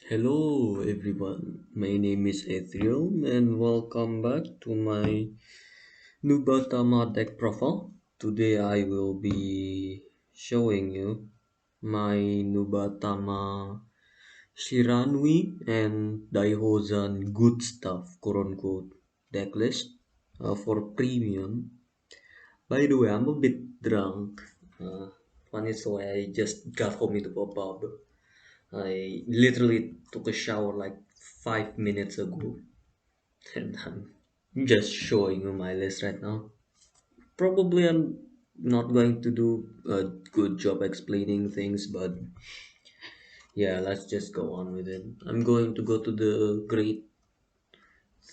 Hello everyone, my name is Ethereum and welcome back to my Nubatama deck profile. Today I will be showing you my Nubatama Shiranui and Daihouzan Goodstuff quote unquote deck list for premium. By the way, I'm a bit drunk. Funny story, I just got home into a pub. I literally took a shower like 5 minutes ago, and I'm just showing you my list right now. Probably I'm not going to do a good job explaining things, but yeah, let's just go on with it. I'm going to go to the grade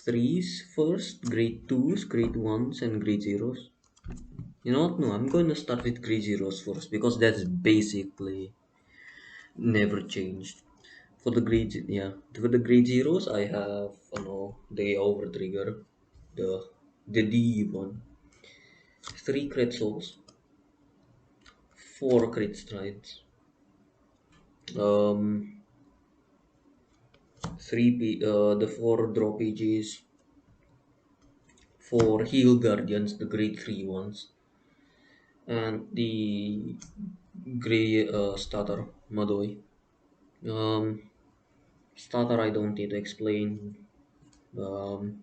threes first, grade twos, grade ones, and grade zeros. You know what? No, I'm going to start with grade zeros first because that's basically never changed. For the grade, yeah, for the grade zeros, I have the over trigger, the D one, three crit souls, four crit strides, um, the four draw pages, four heal guardians, the grade three ones, and the gray starter Madoi. Um, Starter I don't need to explain. Um,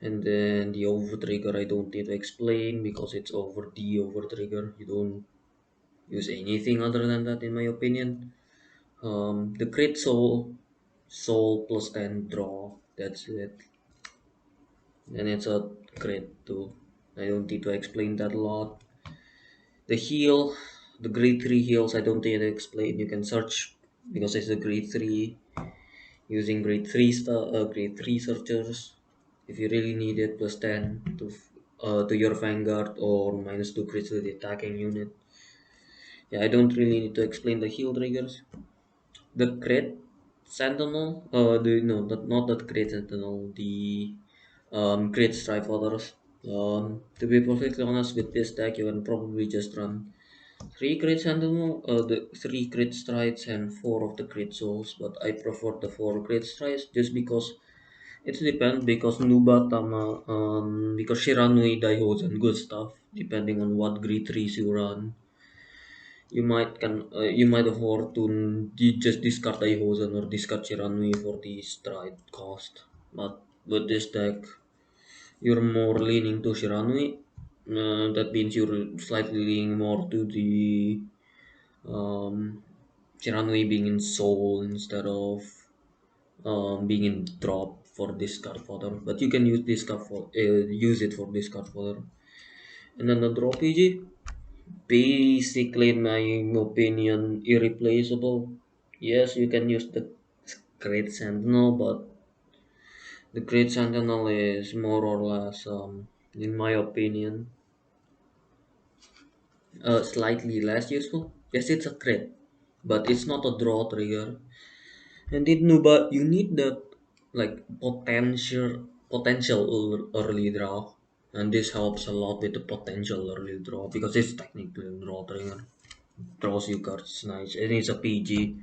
and then the over trigger I don't need to explain because it's over trigger. You don't use anything other than that in my opinion. The crit soul plus 10 draw, that's it. And it's a crit too. I don't need to explain that a lot. The heal, the grade 3 heals I don't need to explain. You can search because it's a grade 3 using grade 3 searchers if you really need it, plus 10 to your Vanguard or minus 2 crits to the attacking unit. Yeah, I don't really need to explain the heal triggers. The crit sentinel, not that crit sentinel, the crit strike others. To be perfectly honest with this deck, you can probably just run three crit sentinel, the three crit strides and four of the crit souls, but I prefer the four crit strides just because it depends because because Shiranui Daihouzan Goodstuff, depending on what grade 3s you run. You might afford to just discard Daihouzan or discard Shiranui for the stride cost. But with this deck, you're more leaning to Shiranui. That means you're slightly leaning more to the um, Shiranui being in soul instead of being in drop for discard fodder, but you can use it for discard fodder. And then the drop PG, basically in my opinion, irreplaceable. Yes, you can use the Great Sentinel, but the Great Sentinel is more or less, in my opinion, slightly less useful. Yes, it's a crit, but it's not a draw trigger. And in Nuba, you need that like potential early draw, and this helps a lot with the potential early draw because it's technically a draw trigger. Draws you cards nice, and it's a PG,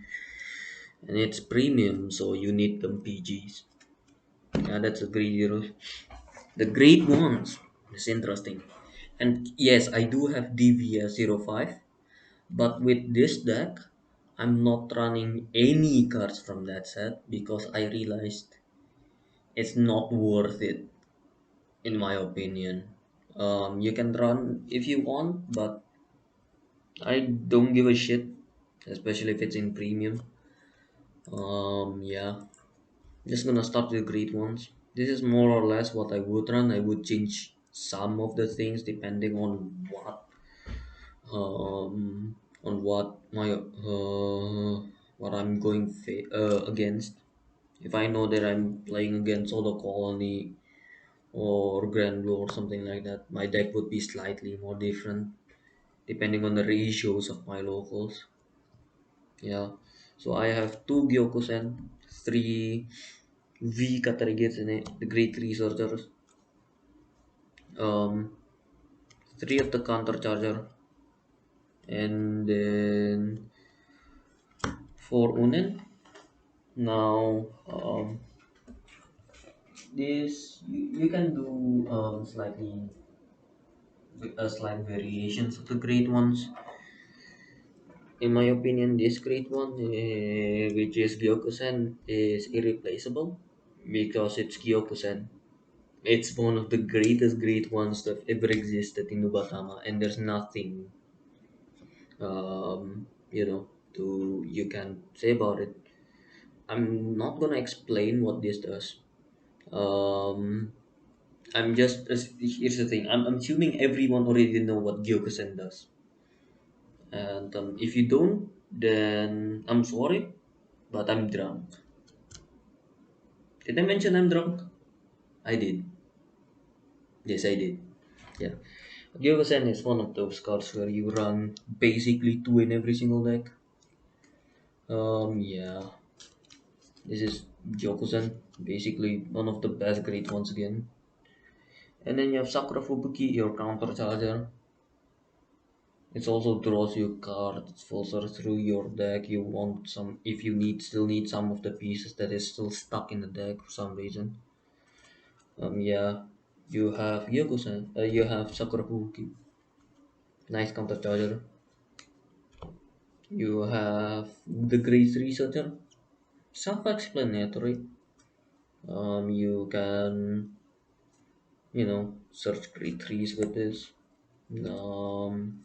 and it's premium, so you need them PGs. Yeah, that's a great hero. The great ones is interesting, and yes, I do have DVS05, but with this deck, I'm not running any cards from that set because I realized it's not worth it in my opinion. You can run if you want, but I don't give a shit, especially if it's in premium. Yeah, just gonna start with great ones. This is more or less what I would run. I would change some of the things depending um on what I'm going against. If I know that I'm playing against Solar Colony or Grand Blue or something like that, my deck would be slightly more different depending on the ratios of my locals. Yeah, so I have two Gyokusen, three V Katarigates in it, the Great Researchers, um, three of the Counter Charger, and then four Unen. Now, this you can do slight variations of the great ones. In my opinion, this great one, which is Gyokusen, is irreplaceable because it's Gyokusen. It's one of the greatest great ones that ever existed in Nubatama, and there's nothing, you know, to you can say about it. I'm not gonna explain what this does. Um, I'm just here's the thing. I'm assuming everyone already know what Gyokusen does, and if you don't, then I'm sorry, but I'm drunk. Did I mention I'm drunk? I did. Yes, I did. Yeah. Gyokusen is one of those cards where you run basically two in every single deck. Yeah. This is Gyokusen, basically one of the best great ones again. And then you have Sakura Fubuki, your counter charger. It also draws you cards further through your deck. You want some if you still need some of the pieces that is still stuck in the deck for some reason. Yeah. You have Gyokusen, you have Sakura Fubuki. Nice counter charger. You have the Great Researcher. Self-explanatory. You can, search Great Trees with this. Um,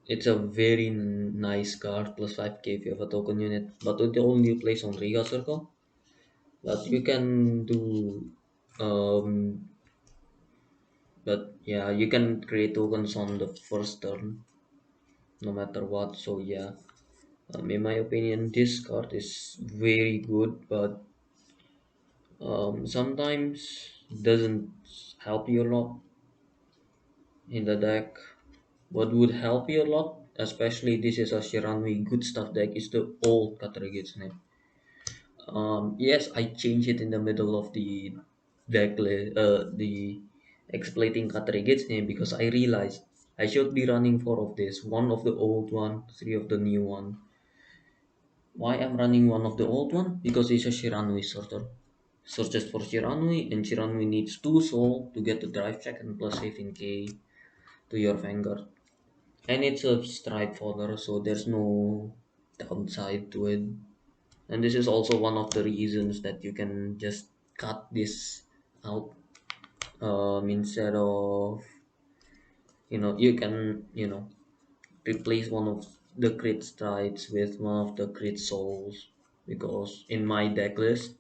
it's a very nice card, plus 5k if you have a token unit, but it only plays on Riga Circle. But you can do, um, but yeah, you can create tokens on the first turn, no matter what. So yeah, in my opinion, this card is very good, but sometimes doesn't help you a lot in the deck. What would help you a lot, especially this is a Shiranui Goodstuff deck, is the old Katarigit's name. Yes, I changed it in the middle of the exploiting Katarigit's name because I realized I should be running four of this, one of the old one, three of the new one. Why I'm running one of the old one? Because it's a Shiranui sorter. Searches for Shiranui, and Shiranui needs 2 soul to get the drive check and plus 18k to your Vanguard. And it's a stripe fodder, so there's no downside to it. And this is also one of the reasons that you can just cut this out, instead of, you can, replace one of the crit stripes with one of the crit souls, because in my deck list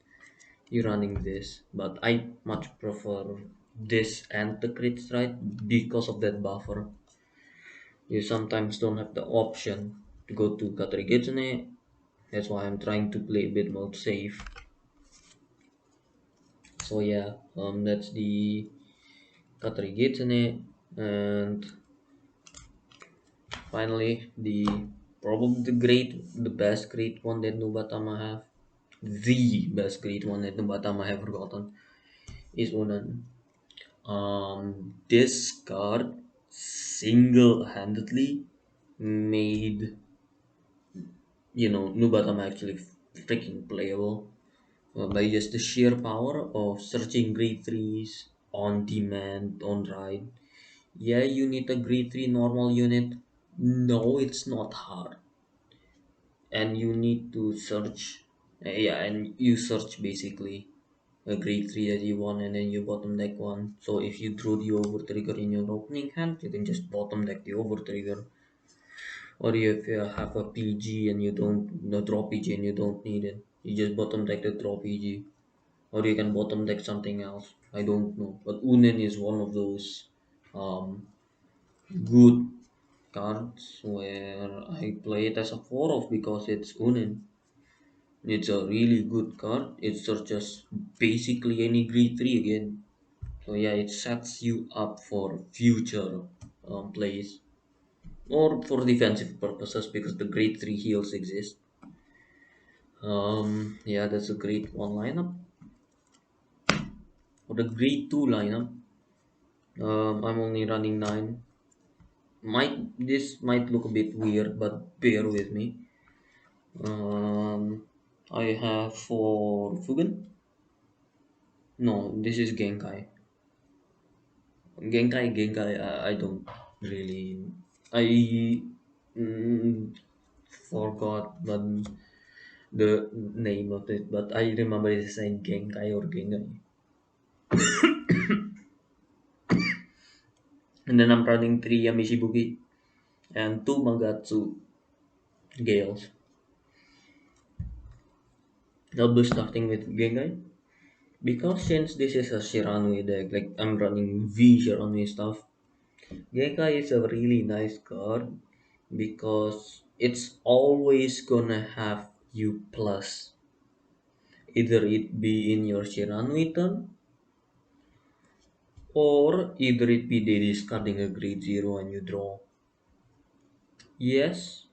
you're running this, but I much prefer this and the crit strike because of that buffer. You sometimes don't have the option to go to Katarigitsune. That's why I'm trying to play a bit more safe. So yeah, that's the Katarigitsune, and finally probably the best great one that Nubatama have, the best great one that Nubatama have forgotten is Unan. This card single-handedly made Nubatama actually freaking playable, by just the sheer power of searching grade 3s on demand on ride. Yeah, you need a grade 3 normal unit. No, it's not hard. And you need to search. Yeah, and you search basically a grade 3 that you want, and then you bottom deck one. So if you draw the over trigger in your opening hand, you can just bottom deck the over trigger. Or if you have a PG and you don't, no draw PG and you don't need it, you just bottom deck the draw PG. Or you can bottom deck something else. I don't know, but Unen is one of those good cards where I play it as a 4 of because it's Unen. It's a really good card. It searches basically any grade 3 again. So yeah, it sets you up for future plays or for defensive purposes because the grade 3 heals exist. Yeah, that's a great one lineup. For the grade 2 lineup, I'm only running 9. This might look a bit weird, but bear with me. I have for Fugen. No, this is Genkai. Genkai. I don't really. I mm, forgot the name of it, but I remember it's saying Genkai or Genkai. And then I'm running three Yamishibuki and two Magatsu Gales. I'll be starting with Genkai because since this is a Shiranui deck, like I'm running V Shiranui stuff. Genkai is a really nice card because it's always gonna have you plus. Either it be in your Shiranui turn, or either it be they discarding a grade 0 and you draw. Yes,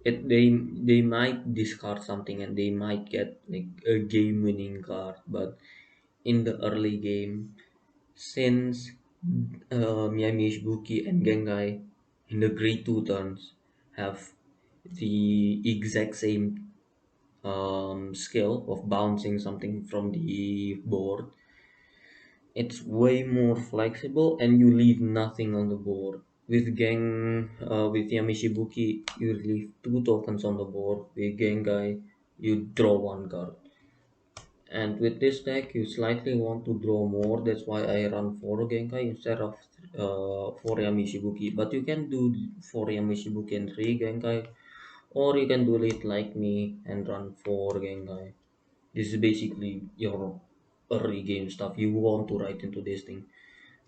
they might discard something and they might get like a game winning card, but in the early game, since Miami Shibuki and Gengai in the grade 2 turns have the exact same skill of bouncing something from the board, it's way more flexible and you leave nothing on the board. With Yamishibuki, you leave two tokens on the board. With Gengai, you draw one card. And with this deck, you slightly want to draw more. That's why I run 4 Genkai instead of 4 Yamishibuki. But you can do 4 Yamishibuki and 3 Genkai, or you can do it like me and run 4 Genkai. This is basically your early game stuff you want to write into this thing,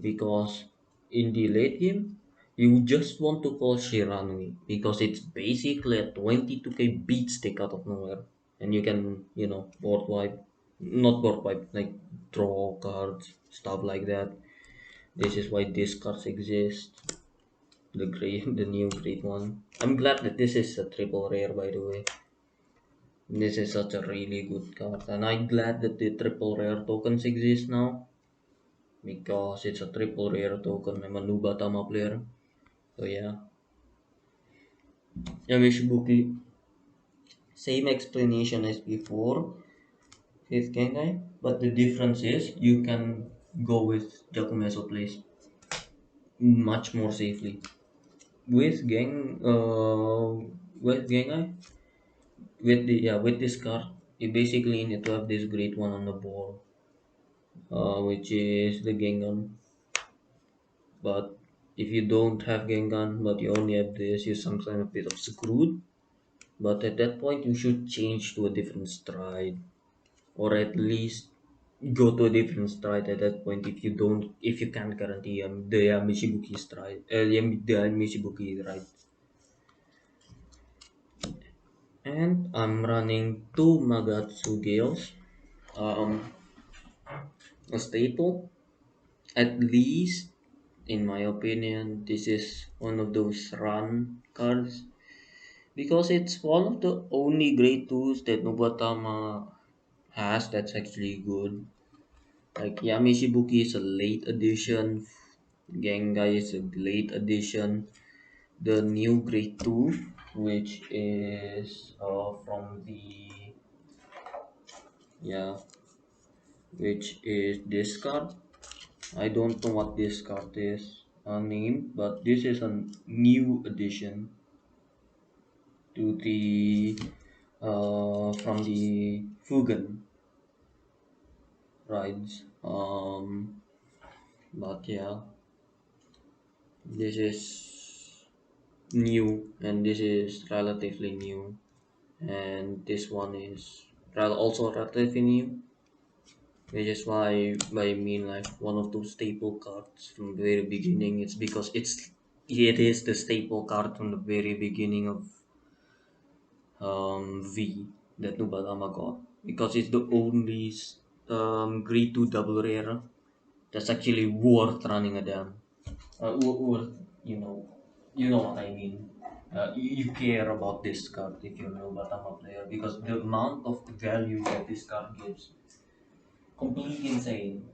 because in the late game you just want to call Shiranui because it's basically a 22k beat stick out of nowhere, and you can board wipe, not board wipe, like draw cards, stuff like that. This is why these cards exist. The great, the new great one. I'm glad that this is a triple rare, by the way. This is such a really good card, and I'm glad that the triple rare tokens exist now because it's a triple rare token. I'm a Nubatama player, so yeah. Yamishibuki, same explanation as before with Gengai, but the difference is you can go with Jakumeso plays much more safely. With with Gengai, with this card, you basically need to have this great one on the board, which is the Gengan. But if you don't have Gengan, but you only have this, you're sometimes a bit of screwed. But at that point, you should change to a different stride, or at least go to a different stride at that point. If you can't guarantee the Mishibuki stride, the Mishibuki right. And I'm running two Magatsu Gales, um, a staple. At least, in my opinion, this is one of those run cards because it's one of the only grade twos that Nobuatama has that's actually good. Like Yamishibuki is a late addition, Gengai is a late addition. The new grade 2, which is from the, yeah, which is this card. I don't know what this card is named, but this is a new addition to the from the Fugen rides. But yeah, this is new, and this is relatively new, and this one is also relatively new, which is why I mean like one of those staple cards from the very beginning. It's because it is the staple card from the very beginning of V that Nubalama got, because it's the only grade 2 double rare that's actually worth running a dam. Worth, you know, you know what I mean. You care about this card if you're a Nubatama player, because the amount of value that this card gives, completely insane.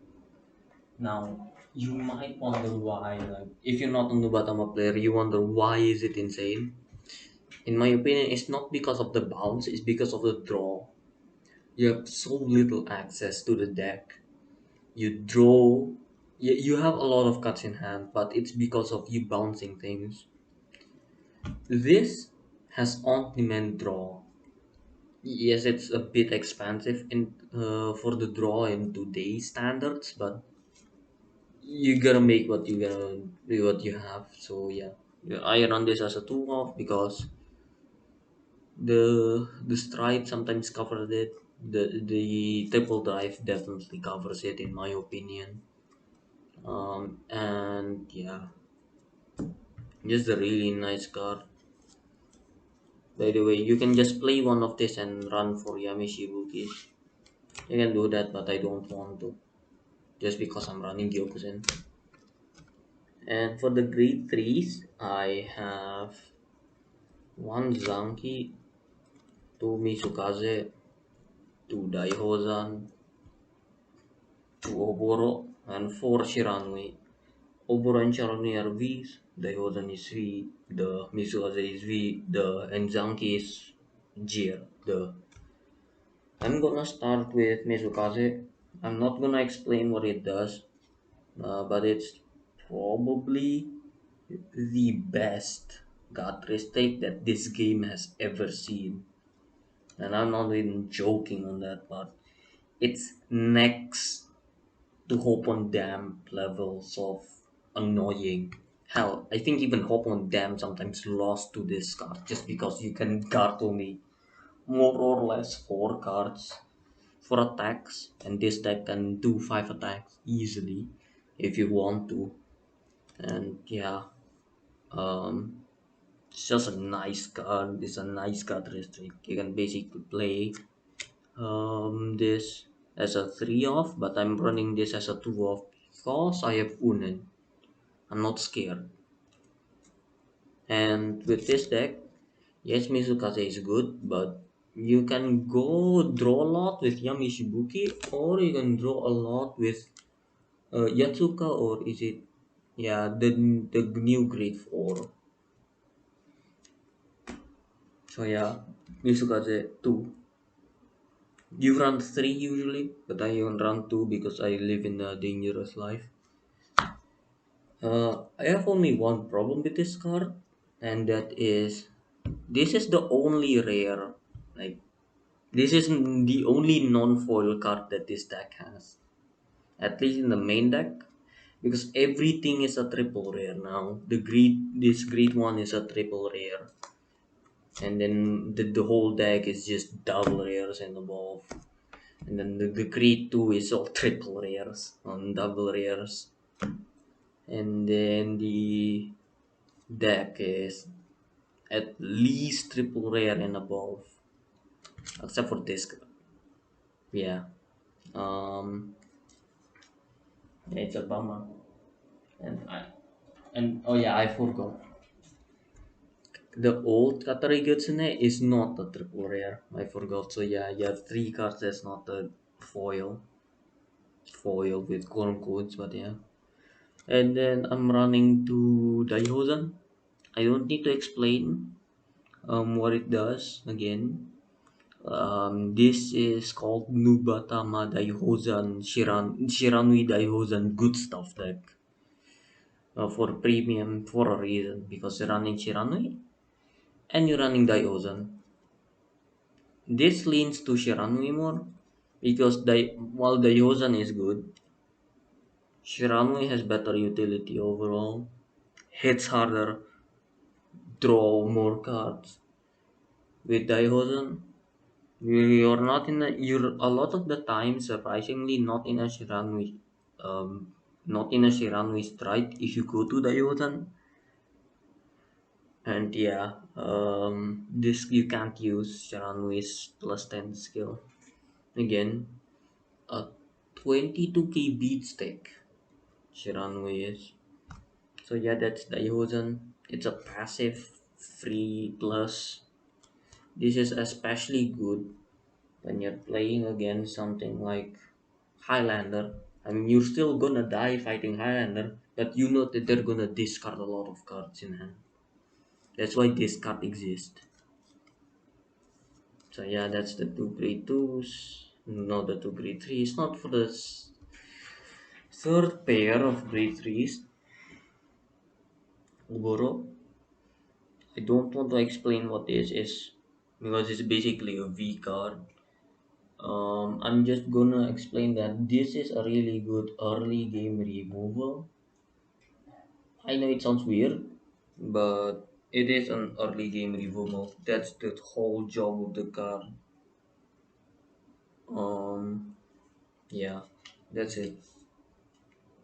Now, you might wonder why, like, if you're not a Nubatama player, you wonder why is it insane? In my opinion, it's not because of the bounce, it's because of the draw. You have so little access to the deck. You draw, you have a lot of cards in hand, but it's because of you bouncing things. This has on-demand draw. Yes, it's a bit expensive in for the draw in today's standards, but you gotta make what you have. So yeah, yeah, I run this as a two off because the stride sometimes covers it. The triple drive definitely covers it in my opinion. And yeah, just a really nice card. By the way, you can just play one of this and run for Yamishibuki. You can do that, but I don't want to. Just because I'm running Gyokusen. And for the grade 3s, I have one Zanki, two Mitsukaze, two Daihozan, two Oboro, and four Shiranui. Oboro and Shiranui are V's, Daihozan is V, the Mitsukaze is V, the and Zanki is G. The I'm gonna start with Mitsukaze. I'm not gonna explain what it does, but it's probably the best characteristic that this game has ever seen. And I'm not even joking on that part. It's next to Hope on Dam levels of annoying. Hell, I think even Hope on Dam sometimes lost to this card just because you can guard only more or less 4 cards for attacks, and this deck can do 5 attacks easily if you want to. And yeah, um, it's just a nice card. It's a nice characteristic. You can basically play this as a 3 off, but I'm running this as a 2 off because I have Unen. I'm not scared. And with this deck, yes, Mizukaze is good, but you can go draw a lot with Yamishibuki, or you can draw a lot with Yatsuka, or is it, yeah, the new grade 4. So yeah, Mizukaze 2. You run 3 usually, but I even run 2 because I live in a dangerous life. I have only one problem with this card, and that is this is the only rare, like, this is the only non-foil card that this deck has, at least in the main deck, because everything is a triple rare now. This greed one is a triple rare, and then the whole deck is just double rares and above. And then the Creed 2 is all triple rares on double rares. And then the deck is at least triple rare and above. Except for this. Yeah. Um yeah, it's a bummer. And oh yeah, I forgot. The old Katari Gutsune is not a triple rare. I forgot. So yeah, you have 3 cards that's not a foil. Foil with corn codes, but yeah. And then I'm running to Daihouzan. I don't need to explain what it does again. This is called Nubatama Daihouzan Shiranui Daihouzan Goodstuff deck for premium for a reason, because you're running Shiranui and you're running Daihouzan. This leans to Shiranui more because while Daihouzan is good, Shiranui has better utility overall, hits harder, draw more cards. With Daihozen, you're not in a you're a lot of the time surprisingly not in a Shiranui, not in a Shiranui strike if you go to Daihozen. And yeah, this you can't use Shiranui's +10 skill. Again, a 22k beat stick Shiranui is. So yeah, that's Daihozen. It's a passive free plus. This is especially good when you're playing against something like Highlander. I mean, you're still gonna die fighting Highlander, but you know that they're gonna discard a lot of cards in hand. That's why this card exists. So yeah, that's the two grade twos. No, the two grade threes. Not for the third pair of grade threes. Uboro. I don't want to explain what this is because it's basically a V card. I'm just gonna explain that this is a really good early game removal. I know it sounds weird, but it is an early game removal. That's the whole job of the card. Um, yeah, that's it.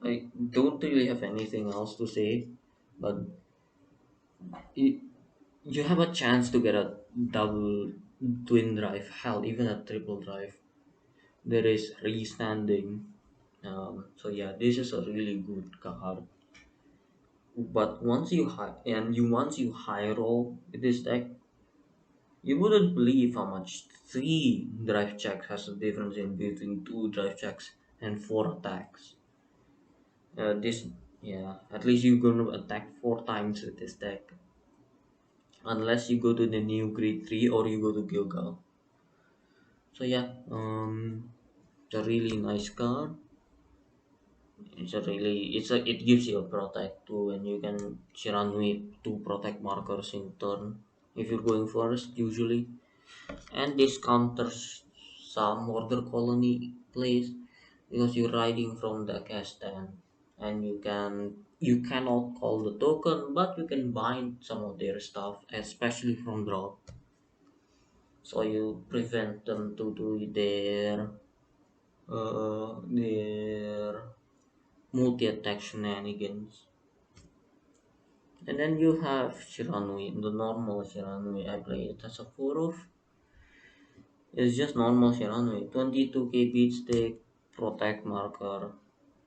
I don't really have anything else to say, but you, you have a chance to get a double twin drive, hell, even a triple drive. There is restanding. So yeah, this is a really good card. But once you high roll with this deck, you wouldn't believe how much three drive checks has a difference in between two drive checks and four attacks. This yeah, at least you're gonna attack four times with this deck, unless you go to the new grade three or you go to Gilgal. So yeah, it's a really nice card. It gives you a protect too, and you can Shiranui two protect markers in turn if you're going first usually, and this counters some order colony plays because you're riding from the cast stand, and you cannot call the token, but you can bind some of their stuff, especially from drop, so you prevent them to do their multi-attack shenanigans. And then you have Shiranui, the normal Shiranui. I play it as a 4 of. It's just normal Shiranui. 22k beat stick, protect marker,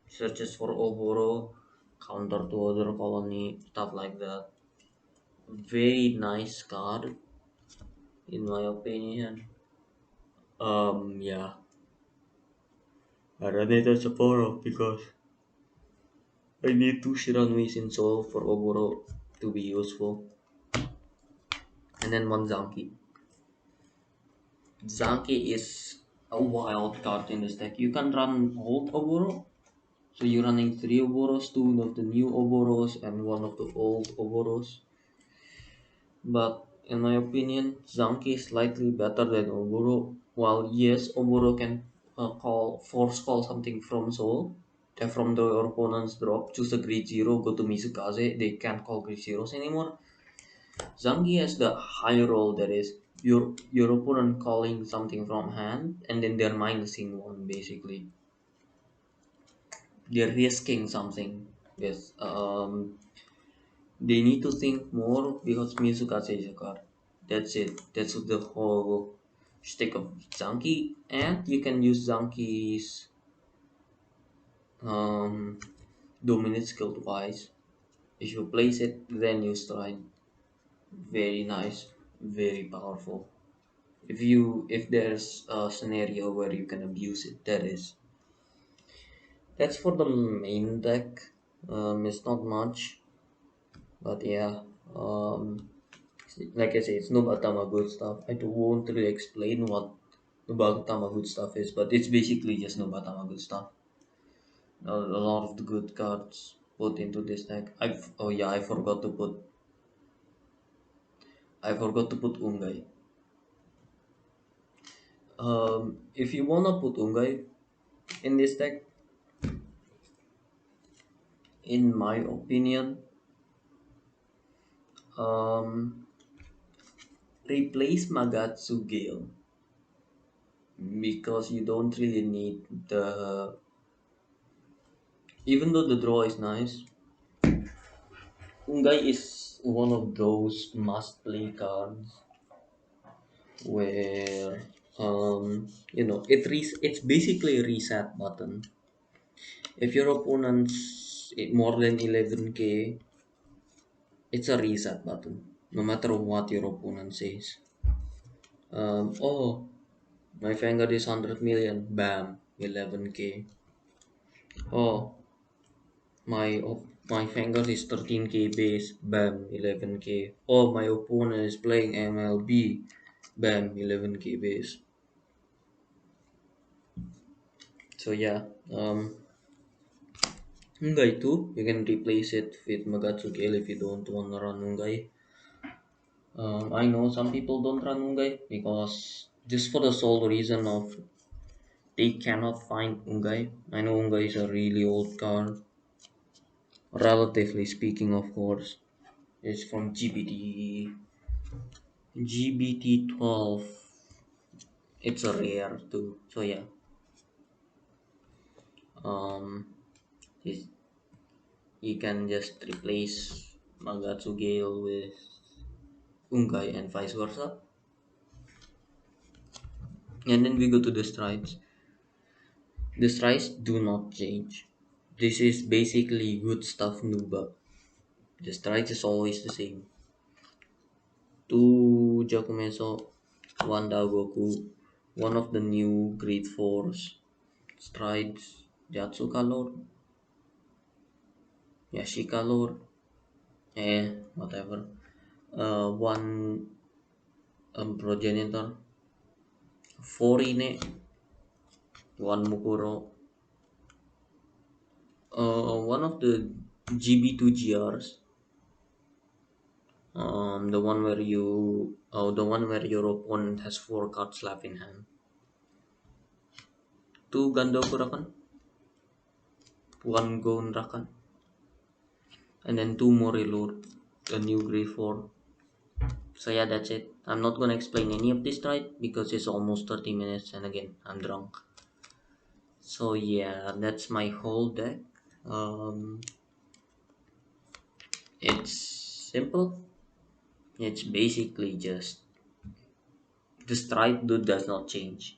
searches for Oboro, counter to other colony, stuff like that. Very nice card, in my opinion. Yeah. I run it as a 4 of because I need two Shiranuis in soul for Oboro to be useful. And then one Zanki. Zanki is a wild card in this deck. You can run old Oboro. So you're running three Oboros, two of the new Oboros, and one of the old Oboros. But in my opinion, Zanki is slightly better than Oboro. While yes, Oboro can force call something from Soul, from the opponent's drop, choose a grade 0, go to Mizukaze, they can't call grade 0s anymore. Zangi has the high roll, that is your opponent calling something from hand and then they're minusing one basically. They're risking something. Yes. They need to think more because Mizukatsu is a card. That's it. That's the whole stick of Zanki. And you can use Zanki's um, dominate skill twice. If you place it, then you strike. Very nice. Very powerful. If there's a scenario where you can abuse it, that is. That's for the main deck. It's not much, but yeah. Like I say, it's Nobatama good stuff. I won't really explain what Nobatama good stuff is, but it's basically just Nobatama good stuff. A lot of the good cards put into this deck. Oh yeah, I forgot to put Ungai. If you wanna put Ungai in this deck, in my opinion, um, replace Magatsu Gale because you don't really need the. Even though the draw is nice, Ungai is one of those must play cards where it's basically a reset button. If your opponent's more than 11k, it's a reset button no matter what your opponent says. Oh, my Vanguard is 100 million, bam, 11k. Oh, my Vanguard is 13k base, bam, 11k. Oh, my opponent is playing MLB, Bam, 11k base. So yeah, Ungai too. You can replace it with Magatsu Gale if you don't want to run Ungai. I know some people don't run Ungai because just for the sole reason of they cannot find Ungai. I know Ungai is a really old card, relatively speaking, of course. It's from GBT 12. It's a rare too. So yeah, um, this, you can just replace Magatsu Gale with Ungai and vice versa. And then we go to the strides. The strides do not change. This is basically good stuff Nuba. The strides is always the same. Two Jakumeso, one Dagoku, one of the new grade 4s, strides, Jatsuka Lord, Yashika Lord, whatever. One progenitor, four Ine, one Mukuro, one of the GB2 GRs, the one where your opponent has four cards left in hand. Two Gandoku Rakan, one Gon Rakan, and then two more Lord, a new grade 4. So yeah, that's it. I'm not gonna explain any of this right because it's almost 30 minutes and again, I'm drunk. So yeah, that's my whole deck. Um, it's simple. It's basically just the stride dude does not change.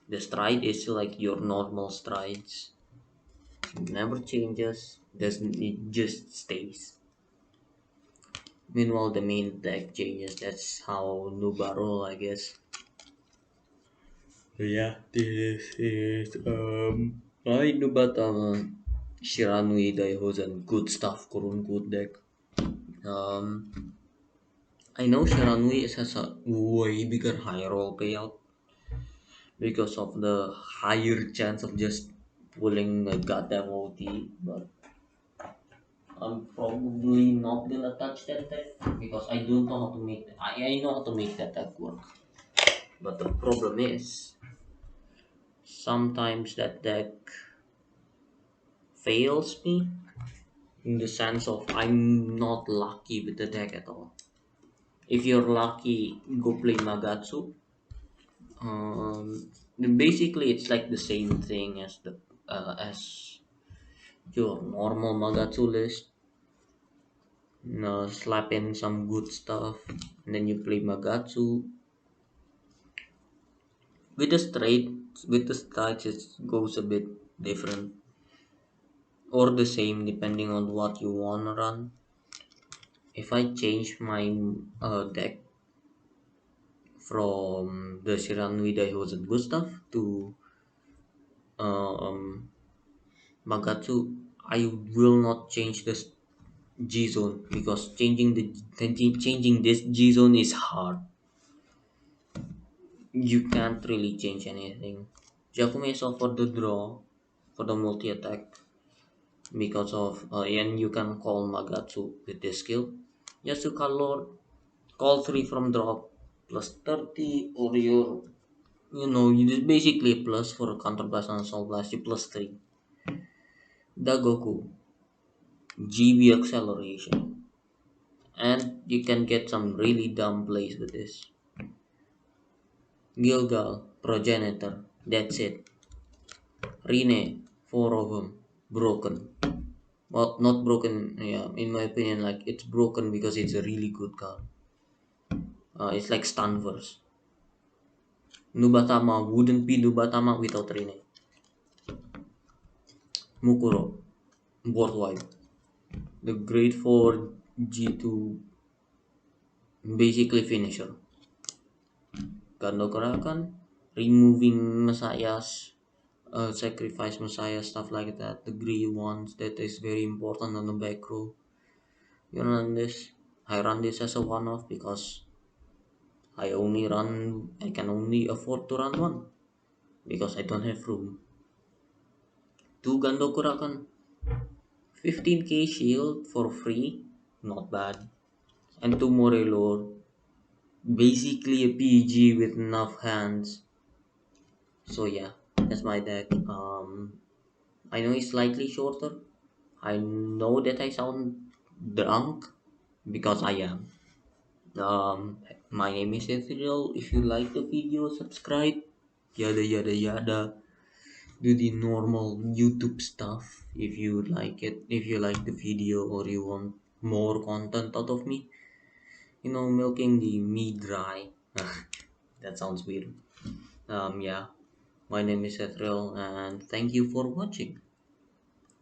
The stride is like your normal strides. Never changes. Doesn't it just stays. Meanwhile, the main deck changes. That's how Nuba roll, I guess. Yeah, this is I know about Shiranui Daihouzan Goodstuff Kurun good deck. Um, I know Shiranui has a way bigger high roll payout because of the higher chance of just pulling a goddamn OT, but I'm probably not gonna touch that deck because I don't know how to make I know how to make that deck work. But the problem is sometimes that deck fails me in the sense of I'm not lucky with the deck at all. If you're lucky, go play Magatsu. Then basically it's like the same thing as the as your normal Magatsu list. Slap in some good stuff, and then you play Magatsu. With the straight, with the strides, it goes a bit different or the same depending on what you wanna run. If I change my deck from the Shiranui Daihouzan Goodstuff to um, Magatsu, I will not change this G zone because changing this G zone is hard. You can't really change anything. Jakume is for the draw for the multi attack because of and you can call Magatsu with this skill. Yasuka Lord call 3 from drop plus 30 or your it is basically a plus for a counterblast and assault blast you plus 3. Dagoku GB acceleration and you can get some really dumb plays with this. Gilgal progenitor, that's it. Rene, 4 of them, broken. Well, not broken, yeah, in my opinion, like it's broken because it's a really good card. It's like Stanverse. Nubatama wouldn't be Nubatama without Rene. Mukuro, board wipe. The grade 4 G2 basically finisher. Kandokorakan, removing Messiahs, sacrifice Messiah, stuff like that. The grey ones, that is very important on the back row. You run this. I run this as a one off because I can only afford to run one because I don't have room. Two Gandokurakan, 15k shield for free, not bad. And two Morelor, basically a PG with enough hands. So yeah, that's my deck. I know it's slightly shorter. I know that I sound drunk because I am. My name is Ethereal. If you like the video, subscribe. Yada yada yada. Do the normal YouTube stuff if you like it. If you like the video or you want more content out of me, milking the meat dry. That sounds weird. Yeah. My name is Ethereal, and thank you for watching.